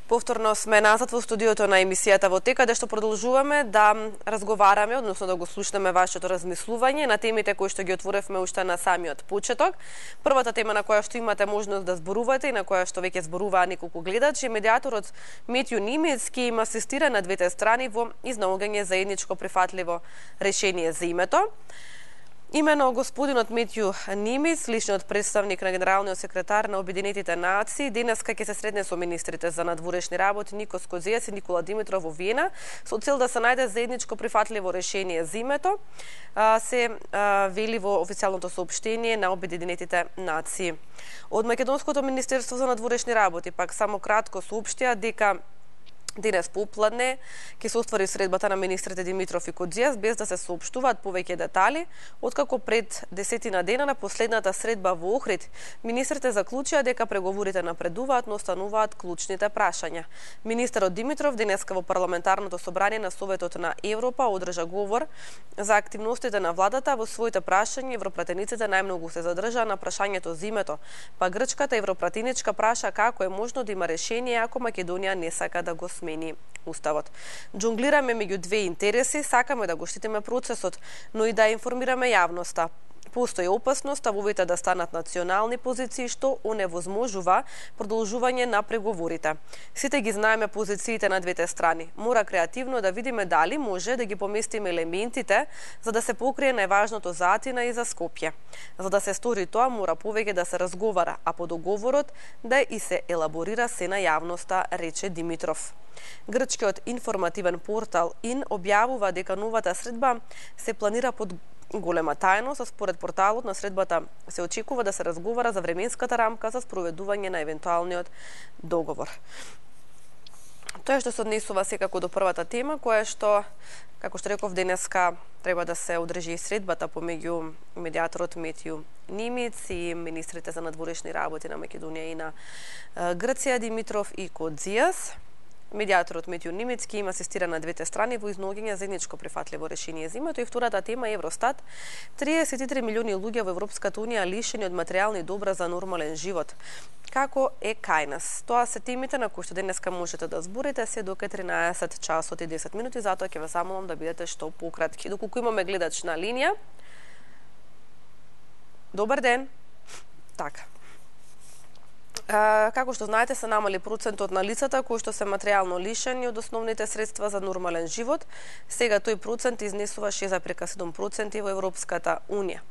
Повторно сме назад во студиото на емисијата Во тека, каде што продолжуваме да разговараме, односно да го слушнеме вашето размислување на темите кои што ги отворевме уште на самиот почеток. Првата тема на која што имате можност да зборувате и на која што веќе зборуваа неколку гледачи, медијаторот Метју Нимец ки им асистира на двете страни во изнаоѓање заедничко прифатливо решение за името. Имено господинот Метју Нимец, личниот представник на генералниот секретар на Обединетите нации, денеска ќе се сретне со министрите за надворешни работи Никос Козијас и Никола Димитров во Виена со цел да се најде заедничко прифатливо решение за името, се вели во официјалното соопштение на Обединетите нации. Од Македонското министерство за надворешни работи пак само кратко соопштија дека денес попладне ќе се оствари средбата на министрите Димитров и Козијас без да се соопштуваат повеќе детали, откако пред 10 дена на последната средба во Охрид министрите заклучија дека преговорите напредуваат, но остануваат клучните прашања. Министерот Димитров денеска во парламентарното собрание на Советот на Европа одржа говор за активностите на владата. Во своите прашања европратениците најмногу се задржаа на прашањето за името, па грчката европратеничка праша како е можно да има решение ако Македонија не сака да го смени уставот. Джонглираме меѓу две интереси, сакаме да го штитиме процесот, но и да информираме јавноста. Постои опасност ставовите да станат национални позиции, што оневозможува продолжување на преговорите. Сите ги знаеме позициите на двете страни. Мора креативно да видиме дали може да ги поместиме елементите за да се покрие најважното за Атина и за Скопје. За да се стори тоа, мора повеќе да се разговара, а по договорот да и се елаборира се на јавноста, рече Димитров. Грчкиот информативен портал ИН објавува дека новата средба се планира под голема тајност, а според порталот на средбата се очекува да се разговара за временската рамка за спроведување на евентуалниот договор. Тоа што се однесува секако до првата тема, која што, како што реков, денеска треба да се одржи средбата помеѓу медијаторот Метју Нимец и министрите за надворешни работи на Македонија и на Грција Димитров и Козијас. Медијаторот Метју Нимец ки им асистира на двете страни во изнаоѓање заедничко прифатливо решение за името. И втората тема Евростат. 33 милиони луѓе во Европската унија лишени од материјални добра за нормален живот. Како е кај нас? Тоа се темите на кои што денеска можете да зборите се до 13 часот и 10 минути, затоа ќе ве замолам да бидете што пократки. Доколку имаме гледач на линија. Добар ден. Така. Како што знаете, се намали процентот на лицата кои што се материјално лишени од основните средства за нормален живот. Сега тој процент изнесува 6,7% во Европската унија.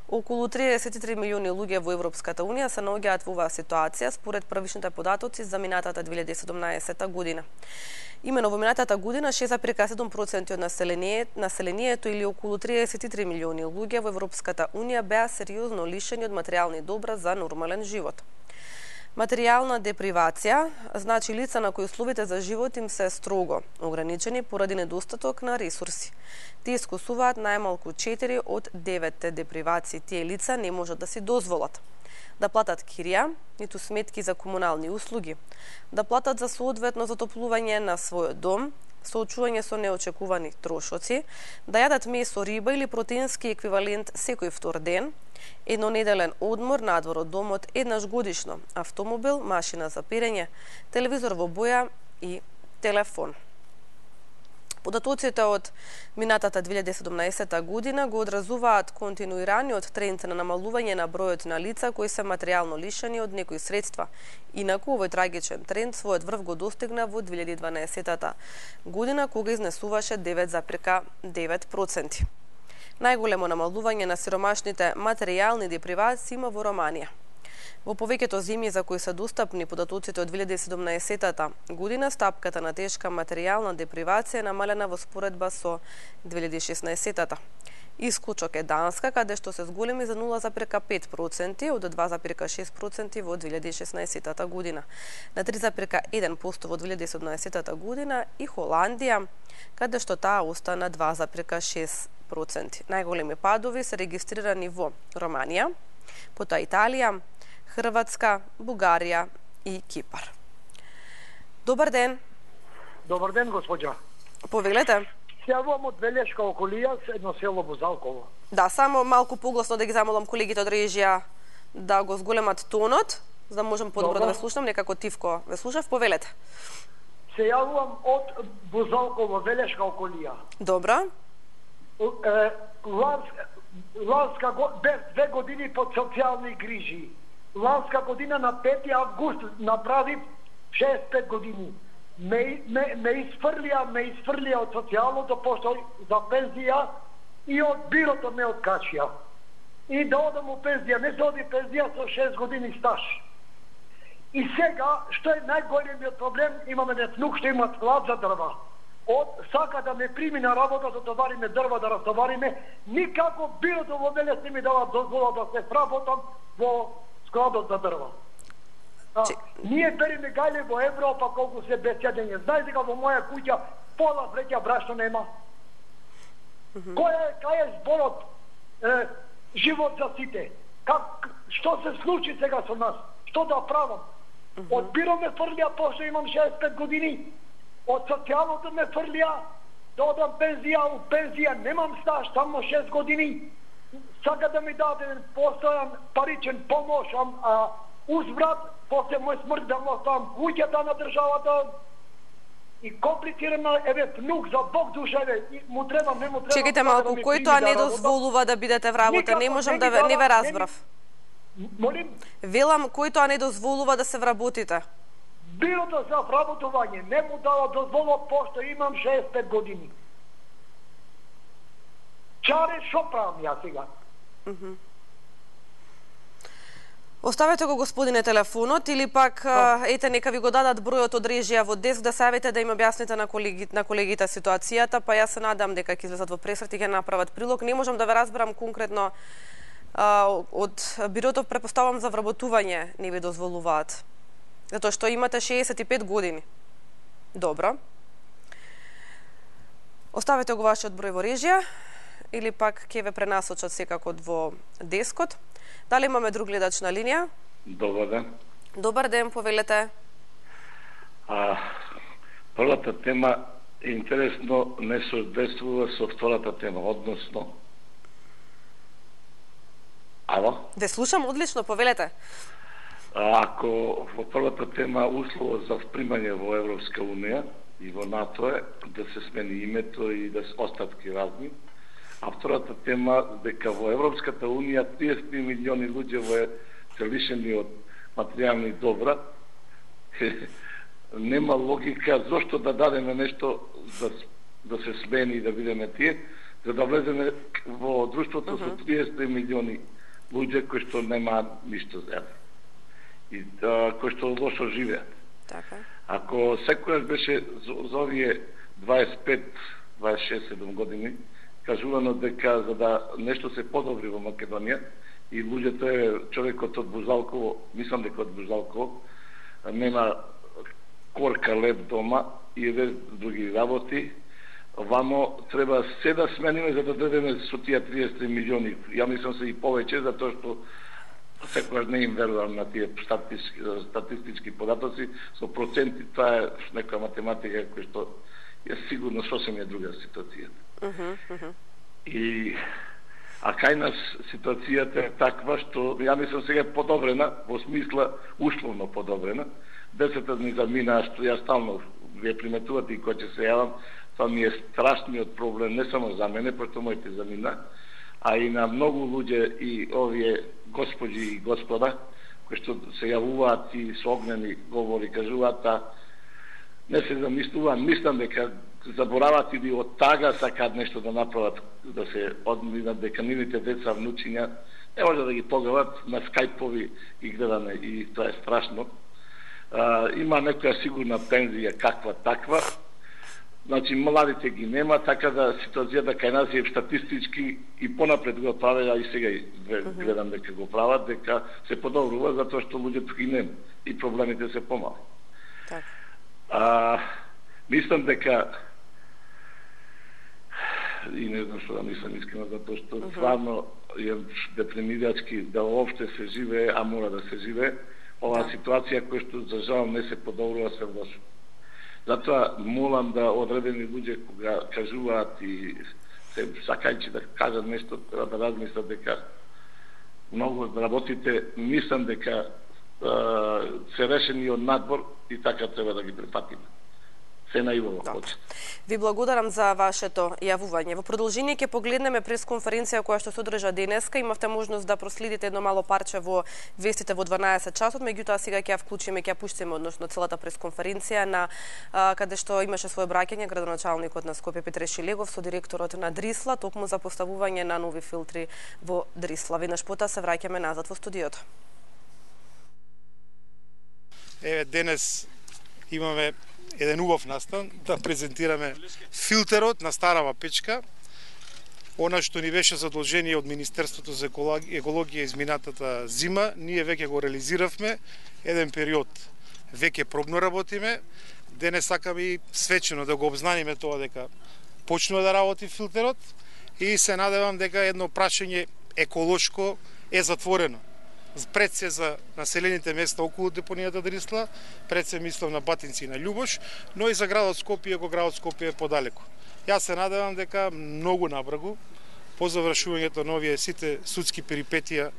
Околу 33 милиони луѓе во Европската унија се наоѓаат во оваа ситуација според првичните податоци за минатата 2017 година. Имено во минатата година 6,7% од населението или околу 33 милиони луѓе во Европската унија беа сериозно лишени од материјални добра за нормален живот. Материјална депривација значи лица на кои условите за живот им се строго ограничени поради недостаток на ресурси. Тие искусуваат најмалку 4 од 9 депривации. Тие лица не можат да си дозволат да платат кирија, ниту сметки за комунални услуги, да платат за соодветно затоплување на својот дом, соочување со неочекувани трошоци, да јадат месо, риба или протеински еквивалент секој втор ден, еднонеделен одмор надвор од домот еднаш годишно, автомобил, машина за перење, телевизор во боја и телефон. Податоците од минатата 2017 година го одразуваат континуираниот тренд на намалување на бројот на лица кои се материјално лишени од некои средства. Инаку овој трагичен тренд својот врв го достигна во 2012 година кога изнесуваше 9,9%. Најголемо намалување на сиромашните материјални депривации има во Романија. Во повеќето земји за кои се достапни податоците од 2017 година, стапката на тешка материјална депривација е намалена во споредба со 2016. Исклучок е Данска, каде што се зголеми за 0,5% од 2,6% во 2016 година, на 3,1% во 2017 година и Холандија, каде што таа остана 2,6%. Најголеми падови се регистрирани во Романија, потоа Италија, Хрватска, Бугарија и Кипар. Добар ден. Добар ден, госпоđа. Повелете. Се јавувам од Велешка околија, едно село Бузалково. Да, само малку погласно да ги замолам колегите од режија да го зголемат тонот, за да можам подобро да ве слушнам, некако Тивко ве слушав, повелете. Се јавувам од Бузалково, Велешка околија. Добро. Без 2 години под социјални грижи. Ланска година на 5 август направи 65 години. Ме изфрлија од социјалното пошто за пензија и од бирото ме откачија. И да одам у пензија, не се оди пензија со 6 години стаж. И сега, што е најголемиот проблем, имаме внук што има склад за дрва. Сака да ме прими на работа да товариме дрва, да растовариме, никако бирото во Велес не ми дава дозвола да се вработам во складот за дрва. Ние бериме гајле во Европа колку се бесјадење. Знаете дека во моја куќа пола vreќа брашно нема. Кај е зборот живот за сите? Што се случи сега со нас? Што да правам? Од биро ме фрлија, пошто имам 65 години. Од социјалното ме фрлија, да одам пензија, у пензија немам стаж, само 6 години. Сака да ми даде постојан паричен помош, узврат, после мој смрт да му оставам куќата на државата. И комплицирана, внук за Бог душа, му треба, не му треба. Чекайте малку, кој тоа не дозволува да бидете вработен? Не можам да не ве разбрав. Молим? Велам, кој тоа не дозволува да се вработите? Бирото за вработување не му дава дозвола, пошто имам 65 години. Чаре, шо правам ја сега? Оставете го, господине, телефонот или пак ете нека ви го дадат бројот од режија во деск да савете да им објасните на колегите ситуацијата, па јас се надам дека ќе излезат во пресрет и ќе направат прилог. Не можам да ве разберам конкретно од бирото, препоставам за вработување не ви дозволуваат. Затоа што имате 65 години. Добро. Оставете го вашиот број во режија или пак ќе ве пренасочат секако во дескот. Дали имаме друг гледач на линија? Добар ден. Добар ден, повелете. Првата тема е интересно, не соодветствува со втората тема, односно. Ало? Ве слушам одлично, повелете. Ако во првата тема условот за примање во Европска Унија и во НАТО е да се смени името и да се остатки разни, а втората тема дека во Европската Унија 30 милиони луѓе се лишени од материјални добра, нема логика зошто да дадеме нешто да се смени и да бидеме тие, за да влеземе во друштвото со 30 милиони луѓе кои што нема ништо за и кои што лошо живеат. Така. Ако секојаш беше за овие 25, 26, 7 години кажувано дека за да нешто се подобри во Македонија и луѓето човекот од Бузалково, мислам дека од Бузалково нема корка леп дома и други работи, вамо треба се да смениме за да дадеме со тие 30 милиони. Ја мислам се и повеќе, затоа што секогаш не им верувам на тие статистички податоци, со проценти тоа е нека математика која што е сигурно сосем е друга ситуацијата. А кај нас ситуацијата е таква што ја мислам сега подобрена, во смисла условно подобрена. 10 дни замина, што ја стално вие приметувате и кој ќе се јавам, тоа ми е страшниот проблем, не само за мене, пошто моите замина, а и на многу луѓе и овие господи и господа, кои што се јавуваат и со огнени говори кажуваат, не се замислуваат, мислам дека заборават или од тага сакаат нешто да направат, да се одминат дека нивните деца, внучиња, не може да ги погледат на скајпови и гледаме и тоа е страшно. Има некоја сигурна пензија каква таква, значи младите ги нема, така да ситуацијата кај нас е статистички и понапред го правелα и сега гледам дека го прават, дека се подобрува затоа што луѓето ги нема и проблемите се помали. Мислам дека и не знам што да мислам искрено, затоа што стварно е депремирачки да воопште се живее, а мора да се живее. Оваа ситуација која што за жал не се подобрува, се лошо. Затоа молам да одредени луѓе кога кажуваат и се сакајќи да кажат нешто, треба да размислат дека многу работите, мислам дека се решени од надбор и така треба да ги прифатиме. Се наивово почет. Ви благодарам за вашето јавување. Во продолжение ќе погледнеме пресконференција која што се одржа денеска. Имавте можност да проследите едно мало парче во вестите во 12 часот, меѓутоа сега ќе ја вклучиме, ќе ја пуштиме односно целата пресконференција на каде што имаше своје обраќање градоначалникот на Скопје Петре Шилегов со директорот на Дрисла токму за поставување на нови филтри во Дрисла. Веднаш потоа се враќаме назад во студиото. Денес имаме еден убав настан да презентираме филтерот на старава печка. Она што ни беше задолжение од Министерството за екологија изминатата зима, ние веќе го реализиравме еден период. Веќе пробно работиме. Денес сакаме и свечено да го обзнаниме тоа дека почнува да работи филтерот и се надевам дека едно прашање еколошко е затворено. Пред се за населените места околу депонијата Дрисла, пред се мислам на Батинци и на Љубош, но и за градот Скопје, ако градот Скопје е подалеку. Јас се надевам дека многу набрзо, по завршувањето на овие сите судски перипетија,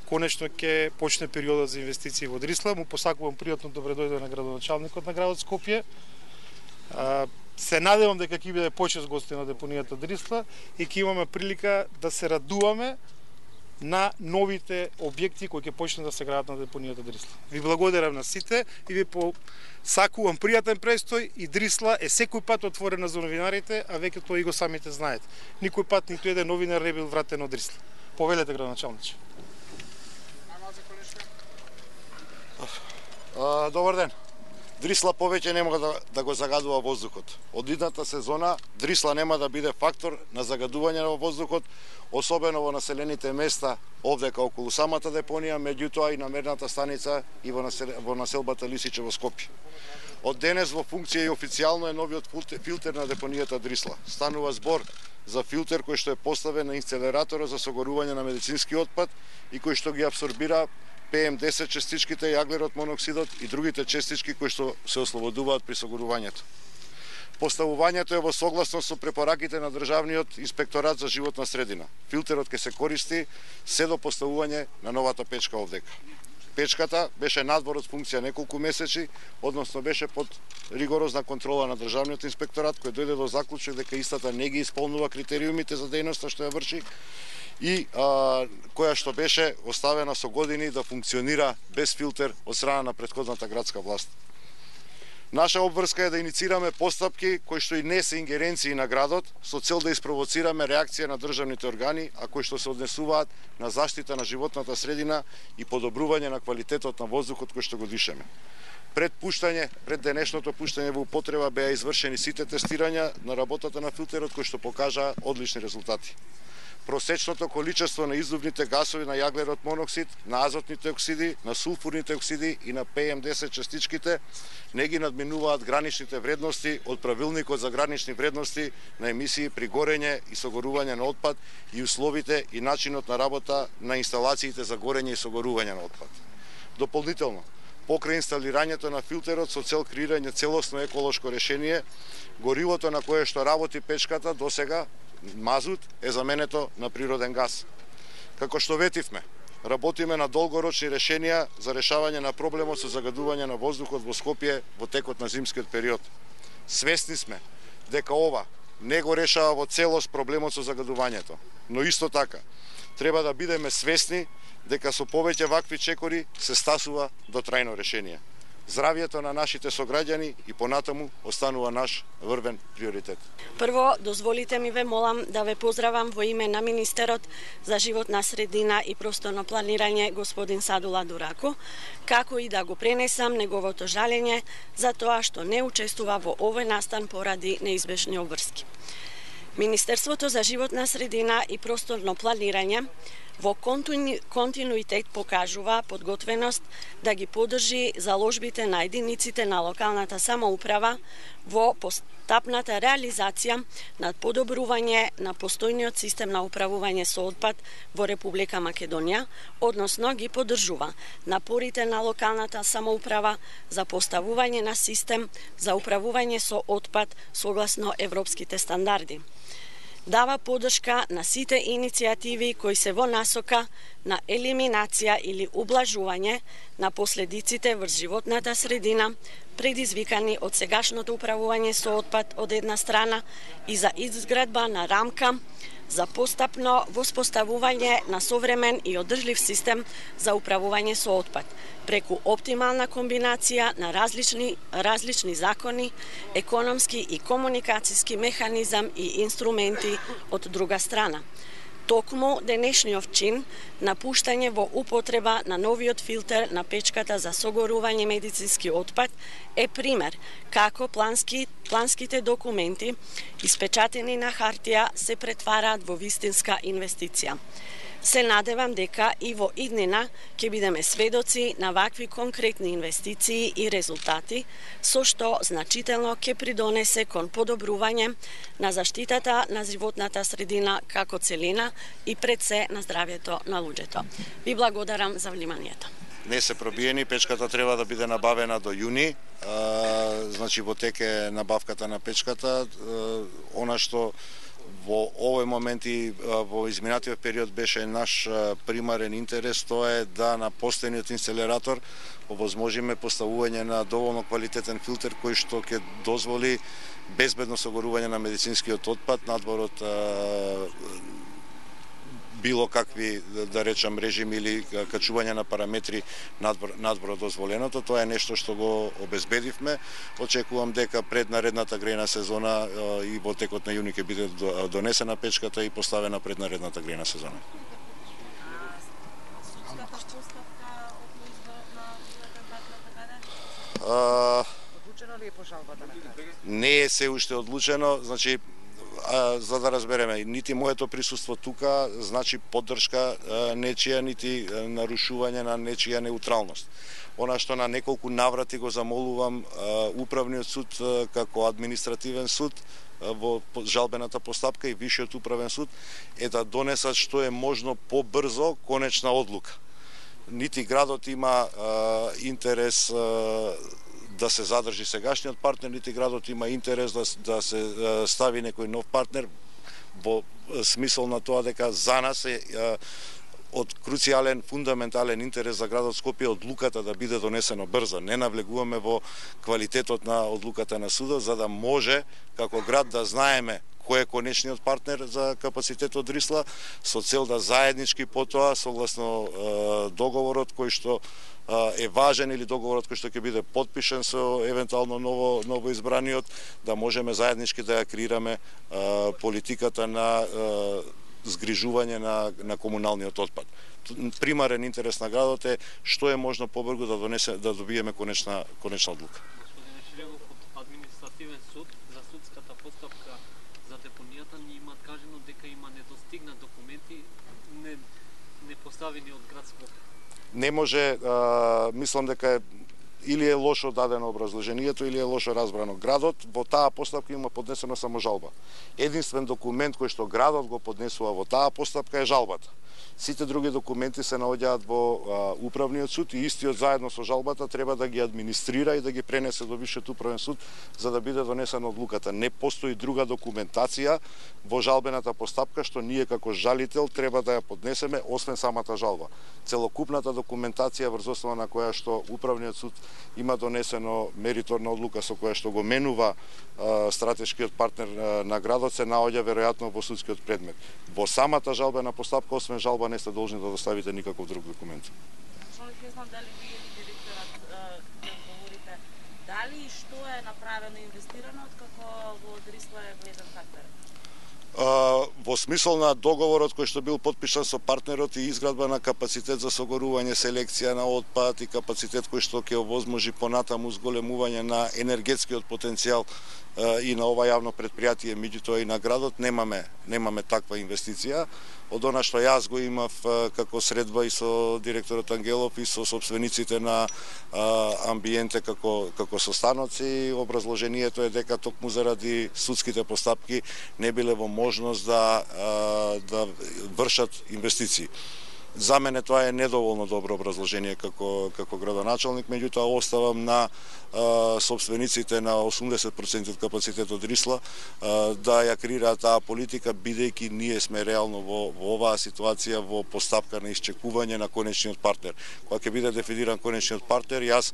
конечно ќе почне периодот за инвестиции во Дрисла. Му посакувам пријатно добредојде на градоначалникот на градот Скопје. Се надевам дека ќе биде почест гости на депонијата Дрисла и ќе имаме прилика да се радуваме на новите објекти кои ќе почнат да се градат на депонијата Дрисла. Ви благодарам на сите и ви посакувам пријатен престој и Дрисла е секој пат отворена за новинарите, а веќе тоа и го самите знаете. Никој пат ниту еден новинар не бил вратен од Дрисла. Повелете, градоначалниче. Добар ден. Дрисла повеќе нема да го загадува воздухот. Од идната сезона Дрисла нема да биде фактор на загадување на воздухот, особено во населените места овдека околу самата депонија, меѓутоа и на мерната станица и во населбата Лисиче во Скопје. Од денес во функција и официјално е новиот филтер на депонијата Дрисла. Станува збор за филтер кој што е поставен на инцинератора за согорување на медицински отпад и кој што ги абсорбира PM10 частичките, јаглерот моноксидот и другите частички кои што се ослободуваат при согорувањето. Поставувањето е во согласност со препораките на Државниот инспекторат за животна средина. Филтерот ќе се користи се до поставување на новата печка овдека. Печката беше надвор од функција неколку месеци, односно беше под ригорозна контрола на Државниот инспекторат, кој дојде до заклучок дека истата не ги исполнува критериумите за дејноста што ја врши и која што беше оставена со години да функционира без филтер од страна на претходната градска власт. Наша обврска е да иницираме постапки кои што и не се ингеренции на градот со цел да испровоцираме реакција на државните органи, а кои што се однесуваат на заштита на животната средина и подобрување на квалитетот на воздухот кој што го дишеме. Пред денешното пуштање во употреба беа извршени сите тестирања на работата на филтерот кои што покажаа одлични резултати. Просечното количество на издувните гасови на јаглерот моноксид, на азотните оксиди, на сулфурните оксиди и на PM10 частичките не ги надминуваат граничните вредности од правилникот за гранични вредности на емисии при горење и согорување на отпад и условите и начинот на работа на инсталациите за горење и согорување на отпад. Дополнително, покрај инсталирањето на филтерот со цел креирање целосно еколошко решение, горивото на кое што работи печката досега мазут е заменето на природен газ. Како што ветивме, работиме на долгорочни решенија за решавање на проблемот со загадување на воздухот во Скопје во текот на зимскиот период. Свесни сме дека ова не го решава во целост проблемот со загадувањето, но исто така треба да бидеме свесни дека со повеќе вакви чекори се стасува до трајно решение. Здравието на нашите сограѓани и понатаму останува наш врвен приоритет. Прво, дозволите ми ве молам да ве поздравам во име на Министерот за животна средина и просторно планирање господин Садула Дурако, како и да го пренесам неговото жалење за тоа што не учествува во овој настан поради неизбежни обврски. Министерството за животна средина и просторно планирање во континуитет покажува подготвеност да ги поддржи заложбите на единиците на локалната самоуправа во постапната реализација на подобрување на постојниот систем на управување со отпад во Република Македонија, односно ги поддржува напорите на локалната самоуправа за поставување на систем за управување со отпад согласно европските стандарди. дава поддршка на сите иницијативи кои се во насока на елиминација или ублажување на последиците врз животната средина, предизвикани од сегашното управување со отпад од една страна и за изградба на рамка за постапно воспоставување на современ и одржлив систем за управување со отпад, преку оптимална комбинација на различни закони, економски и комуникацијски механизам и инструменти од друга страна. Токму денешниот чин на пуштање во употреба на новиот филтер на печката за согорување медицински отпад е пример како планските документи испечатени на хартија се претвараат во вистинска инвестиција. Се надевам дека и во иднина ќе бидеме сведоци на вакви конкретни инвестиции и резултати, со што значително ќе придонесе кон подобрување на заштитата на животната средина како целина и пред се на здравјето на луѓето. Ви благодарам за вниманието. Не се пробиени, печката треба да биде набавена до јуни, значи во тек е набавката на печката, она што во овој момент и во изминатиот период беше наш примарен интерес, тоа е да на постојниот инцинератор овозможиме поставување на доволно квалитетен филтер кој што ќе дозволи безбедно согорување на медицинскиот отпад надвор од било какви, да речам, режими или качување на параметри надвор од дозволеното. Тоа е нешто што го обезбедивме. Очекувам дека пред наредната грејна сезона и во текот на јуни ќе биде донесена печката и поставена пред наредната грејна сезона. Одлучено ли е по жалбата на крај? Не е се уште одлучено, значи за да разбереме, нити моето присуство тука значи поддршка нечија, нити нарушување на нечија неутралност. Она што на неколку наврати го замолувам Управниот суд како административен суд во жалбената постапка и Висшиот управен суд е да донесат што е можно побрзо конечна одлука. Нити градот има интерес да се задржи сегашниот партнер, нити градот има интерес да се стави некој нов партнер, во смисол на тоа дека за нас е од круцијален, фундаментален интерес за градот Скопје одлуката да биде донесено брзо. Не навлегуваме во квалитетот на одлуката на судот, за да може како град да знаеме кој е конечниот партнер за капацитетот Дрисла, со цел да заеднички потоа, согласно договорот кој што е важен или договорот кој што ќе биде подпишен со евентуално ново избраниот, да можеме заеднички да ја креираме политиката на згрижување на комуналниот отпад. Примарен интерес на градот е што е можно побрзо да добиеме конечна одлука. Господин Ширегов, од административен суд за судската постапка за депонијата ни имаат кажено дека има недостигнат документи не поставени од град Скопје. Не може, мислам дека или е лошо дадено образложението, или е лошо разбрано. Градот во таа постапка има поднесено само жалба. Единствен документ кој што градот го поднесува во таа постапка е жалбата. Сите други документи се наоѓаат во Управниот суд и истиот заедно со жалбата треба да ги администрира и да ги пренесе до Висшиот управен суд за да биде донесена одлуката. Не постои друга документација во жалбената постапка што ние како жалител треба да ја поднесеме освен самата жалба. Целокупната документација врз основа на која што Управниот суд има донесено мериторна одлука со која што го менува стратешкиот партнер на градот се наоѓа веројатно во судскиот предмет. Во самата жалбена постапка освен жалба не сте должни да доставите никаков друг документ. Не знам дали вие или директорат ќе говорите дали и што е направено инвестирано откако во Дрисла е влезен партнер? Во смисол на договорот кој што бил подпишан со партнерот и изградба на капацитет за согорување, селекција на отпад и капацитет кој што ќе овозможи понатаму зголемување на енергетскиот потенцијал и на ова јавно предпријатие, меѓутоа и на градот немаме таква инвестиција. Од она што јас го имав како средба и со директорот Ангелов и со собствениците на амбиенте како состаноци, образложението е дека токму заради судските постапки не биле во можност да вршат инвестиции. За мене тоа е недоволно добро образложение како градоначалник, меѓутоа оставам на собствениците на 80% од капацитетот Дрисла да ја креираат таа политика, бидејќи ние сме реално во оваа ситуација во постапка на исчекување на конечниот партнер. Кога ќе биде дефиниран конечниот партнер, јас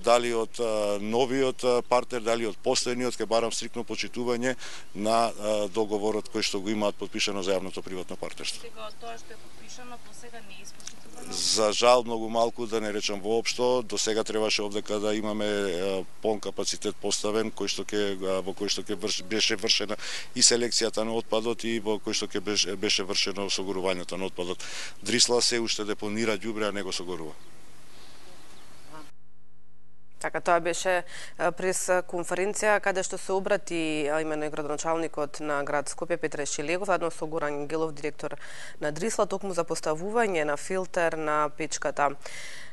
дали од новиот партнер, дали од постојниот, ќе барам стрикно почитување на договорот кој што го имаат подпишано за јавното приватно партнерство. Сега тоа што е подпишано посега не е испочитувано? За жал многу малку, да не речам воопшто. До сега требаше овдека да имаме полн капацитет поставен во кој што ќе беше вршена и селекцијата на отпадот и во кој што ќе беше вршено согорувањето на отпадот. Дрисла се уште депонира ѓубре, а не го согорува. Така, тоа беше прес конференција каде што се обрати именно градоначалникот на град Скопје Петре Шилегов, заедно со Горан Ангелов, директор на Дрисла, токму за поставување на филтер на печката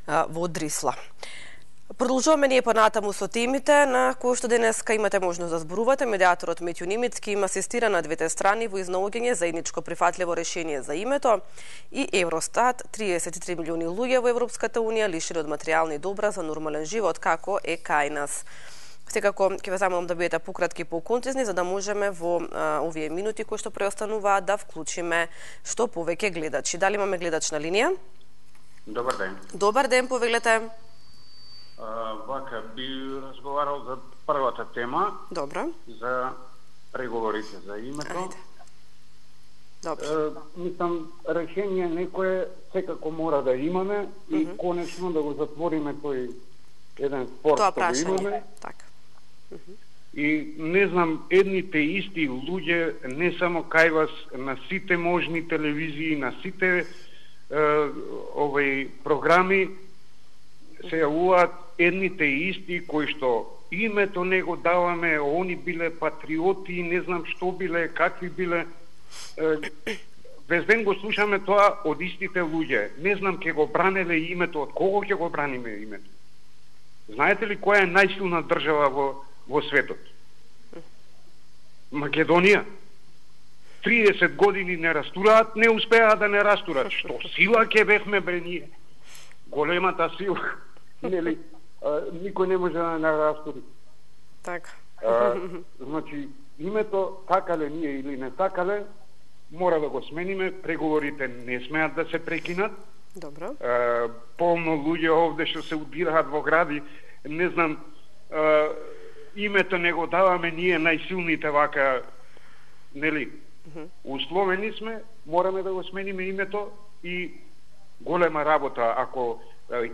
во Дрисла. Продолжуваме ние понатаму со темите на кои што денеска имате можност да зборувате. Медиаторот Метју Немицки им асистира на двете страни во изнаоѓање заедничко прифатливо решение за името и Евростат, 33 милиони луѓе во Европската Унија лишени од материјални добра за нормален живот, како е кај нас. Секако ќе ве замолам да бидете пократки и поконцизни, за да можеме во овие минути кои што преостануваат да вклучиме што повеќе гледачи. Дали имаме гледач на линија? Добар ден. Добар ден, повелете. Вака би разговарал за првата тема. Добро. За преговорите за името. Ајде. Добро. Мислам, решение некое секако мора да имаме и конечно да го затвориме тој еден спор тоа што го имаме. Така. И не знам, едните исти луѓе, не само кај вас, на сите можни телевизии, на сите програми, се јавуваат едните исти кои што името не го даваме, они биле патриоти, не знам што биле, какви биле. Вез ден го слушаме тоа од истите луѓе. Не знам ќе го бранеле името, од кого ќе го браниме името. Знаете ли која е најсилна држава во светот? Македонија. 30 години не растураат, не успеа да не растураат. Што сила ќе бевме бре ние? Големата сила. Нели, никој не може да не растури. Така. Значи, името, такале ние или не такале, мора да го смениме, преговорите не смеат да се прекинат. Добро. Полно луѓе овде што се удираат во гради, не знам, името не го даваме ние најсилните вака, нели? Условени сме, мораме да го смениме името и голема работа. Ако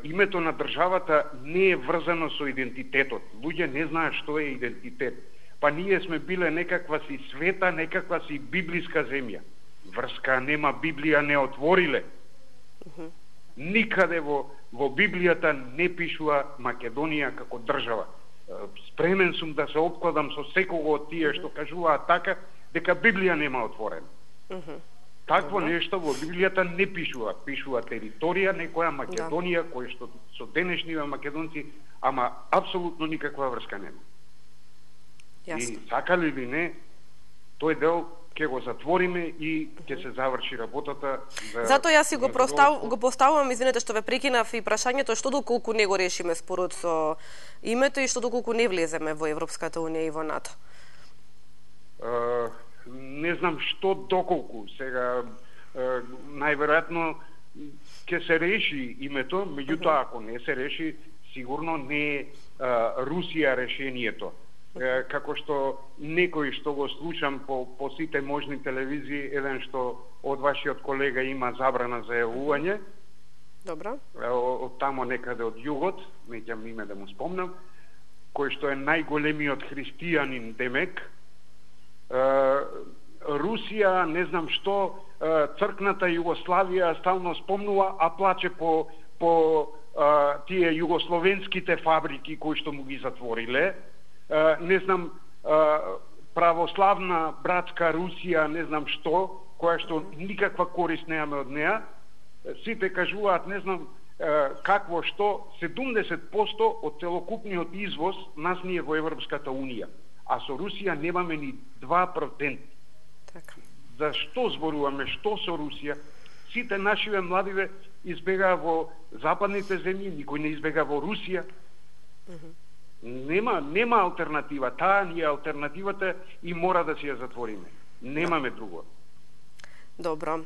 името на државата не е врзано со идентитетот, луѓе не знаат што е идентитет. Па ние сме биле некаква си света, некаква си библиска земја. Врска нема, Библија не отвориле. Никаде во Библијата не пишува Македонија како држава. Спремен сум да се опкладам со секого од тие што кажуваат така, дека Библија нема отворена. Такво нешто во Библијата не пишува. Пишува територија, некоја Македонија, која што со денешниве македонци, ама апсолутно никаква врска нема. И сакали или не, тој дел ќе го затвориме и ќе се заврши работата. Затоа јас си го поставувам, извинете што ве прекинав, и прашањето што доколку не го решиме спорот со името и што доколку не влеземе во Европската Унија и во НАТО. Не знам што доколку. Сега најверојатно ќе се реши името, меѓутоа ако не се реши, сигурно не е Русија решението. Како што некој што го слушам по сите можни телевизии, еден што од вашиот колега има забрана за јавување. Добро. Од тамо некаде од југот, неќам име да му спомнам, кој што е најголемиот христијанин демек. Русија, не знам што, цркната Југославија стално спомнува, а плаче по тие југословенските фабрики кои што му ги затвориле. Не знам, православна братска Русија, не знам што, која што никаква корист немаме од неа. Сите кажуваат, не знам какво што, 70% од целокупниот извоз нас ние во Европската Унија, а со Русија немаме ни 2%. Така. За што зборуваме, што со Русија? Сите нашиве младиве избегаа во западните земји, никој не избега во Русија. Нема алтернатива. Таа ни е алтернативата и мора да си ја затвориме. Немаме друго. Добро.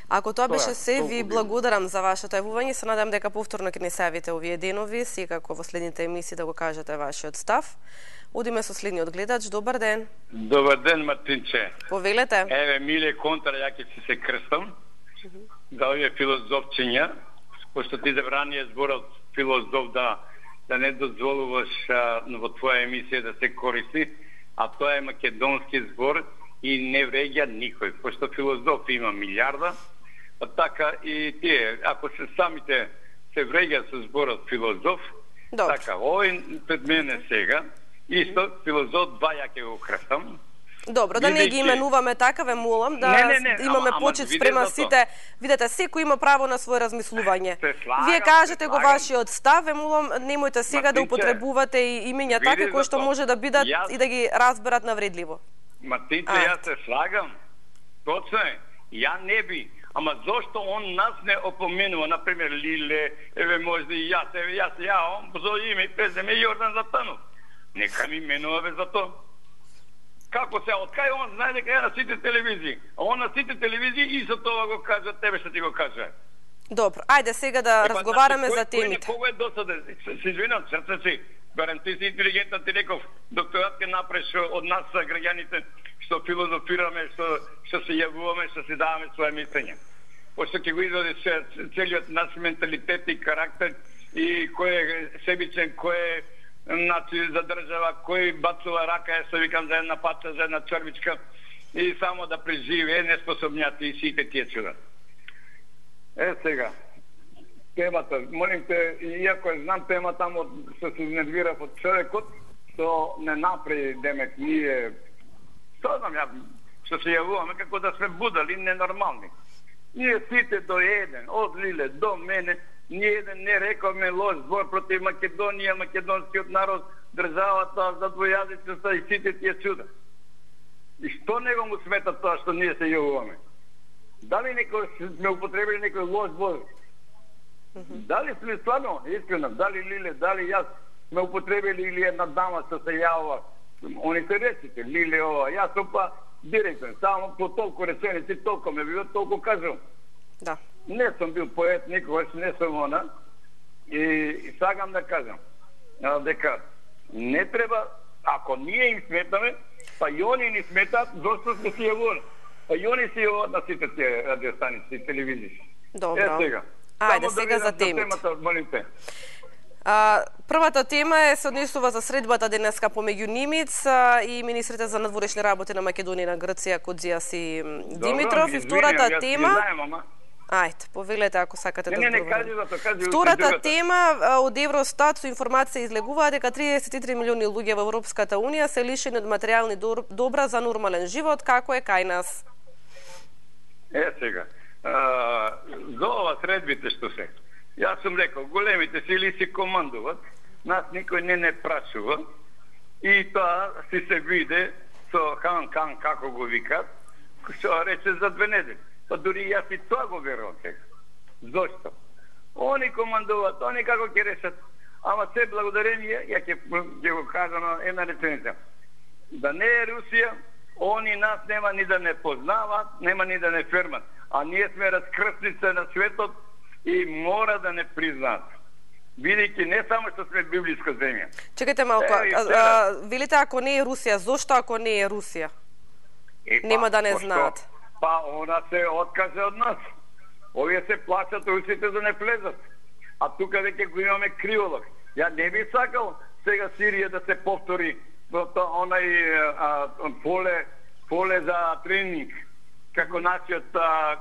Ако тоа беше се, ви благодарам за вашето јавување. Се надам дека повторно ќе ни се јавите овие денови, секако во следните емисии да го кажете вашиот став. Одиме со следниот гледач. Добар ден. Добар ден, Мартинче. Повелете. Еве, миле контра, ја ќе си се крстам за овие филозофчиња, пошто ти забрани зборот филозоф да не дозволуваш во твоја емисија да се користи, а тоа е македонски збор и не вреѓа никој, пошто филозоф има милиарда, а така и тие, ако се самите се вреѓа со зборот филозоф, така, овој пред мене сега, исто, филозоф 2 ја ќе го крстам. Добро, да не ги именуваме така, ве молам, да имаме почит спрема сите. Видете, секој има право на свое размислување. Вие кажете го вашиот став, ве молам, немојте сега да употребувате и имења така кои што може да бидат и да ги разберат навредливо. Мартинче, јас се слагам. Точно е. Ја не би. Ама зошто он нас не опоменува, например, Лиле, еве можда и јас, он за име и преземе Јордан Затанов. Нека ми менува за тоа. Како се, од кај он знае дека е на сите телевизии? А он на сите телевизии и за тоа го кажа, тебе што ти го кажа. Добро, ајде сега да разговараме за темите. Кого е досаден? Се извинам, срце си, барем ти си интелигентен, ти реков, докторат ке напреш од нас граѓаните, што филозофираме, што се јавуваме, што се даваме своje мислење. Пошто ќе го изоди целиот наш менталитет и карактер и кој е себичен, кој е за држава, кој бацува рака, се викам за една паца, за една чрвичка и само да преживее, неспособњати и сите тие чуда. Сега, темата, молим те, иако знам темата, што се изнервирав од човекот, што не направи, демек, ние, што знам ја, што се јавуваме, како да сме будали ненормални. Ние сите до еден, од Лиле до мене, ниједен не рековме лош збор против Македонија, македонскиот народ, државата, за двојазичноста и сите тие чуда. И што него му смета тоа што ние се јавуваме? Дали некој сме употребили некој лош збор? Дали сме стварно, искрено, дали Лиле, дали јас сме употребили или една дама што се јавува? Они се речите, Лиле ова, јас опа директен, само по толку реченици, толку ме било, толку кажам. Да. Не сум бил поет никогаш, не сум она. И сакам да кажам дека не треба, ако ние им сметаме, па и они ни сметат, зашто сме си јавували. Па и они си јавуват на сите тие радиостаници и телевизии. Добро. Сега. Ајде, сега за темите. Првата тема се однесува за средбата денеска помеѓу Нимиц и министрите за надворешни работи на Македонија и на Грција, Коджијас и Димитров. И втората тема... Ајде, повелете ако сакате да одговорите. Втората тема од Евростат со информација излегува дека 33 милиони луѓе во Европската Унија се лишени од материјални добра за нормален живот, како е кај нас. Сега, за ова средбите што се. Јас сум рекол, големите сили си командуват, нас никој не прашува и тоа си се виде со хан, како го викат, што рече за 2 недели. Па дури јас и тоа го верувам сега. Зошто? Они командуваат, они како ќе решат. Ама се благодарение, ја ќе го кажам една реченица. Да не е Русија, они нас нема ни да не познават, нема ни да не фермат. А ние сме раскрсница на светот и мора да не признаат. Бидејќи не само што сме библиска земја. Чекайте малку, велите ако не е Русија, зошто ако не е Русија? Нема да не знаат. Па она се откаже од нас. Овие се плачат русите да не влезат. А тука веќе го имаме криволог. Ја не би сакал сега Сирија да се повтори онај поле за тренинг. Како нашиот,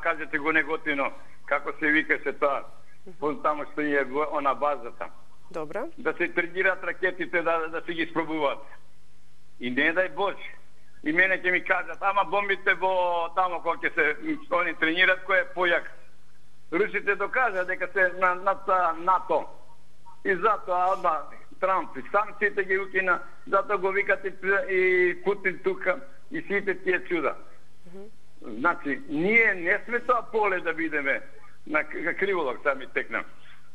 кажете го неготино, како се викаше тоа, таму што е она базата. Добро. Да се тренираат ракетите, да се ги спробуваат. И не дај Боже. И мене ќе ми кажат, ама бомбите во тамо кога ќе се они тренираат, кој е појак. Русите докажа дека се над НАТО. И затоа одма Трамп и санкциите ги укина, затоа го викат и Путин тука и сите тие чуда. Значи, ние не сме тоа поле да бидеме на криволок, сами текнам.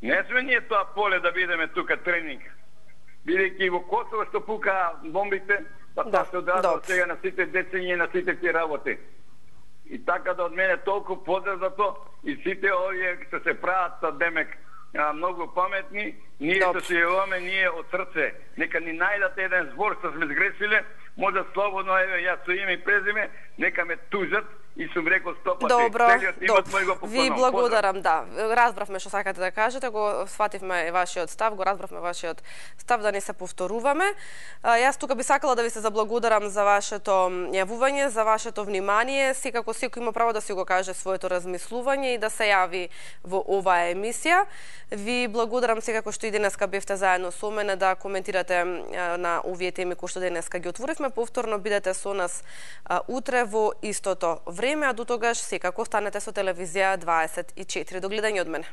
Не сме ние тоа поле да бидеме тука тренинг. Бидејќи во Косово што пука бомбите, па тоа се одразува сега на сите децења и на сите ти работи. И така да од мене толку поздрав за тоа и сите овие што се прават демек многу паметни, ние што се јавуваме, ние од срце. Нека ни најдат еден збор што сме сгрешиле, може слободно, еве, јас со име и презиме, нека ме тужат и сум рекол 100 пати. Добро, ви благодарам, да. Разбравме што сакате да кажете, го свативме и вашиот став, го разбравме вашиот став, да не се повторуваме. Јас тука би сакала да ви се заблагодарам за вашето јавување, за вашето внимание. Секако секој има право да си го каже своето размислување и да се јави во оваа емисија. Ви благодарам секако што и денеска бевте заедно со мене да коментирате на овие теми кои што денеска ги отворивме. Повторно бидете со нас утре во истото време, а до тогаш секако останете со телевизија 24. До гледање од мене.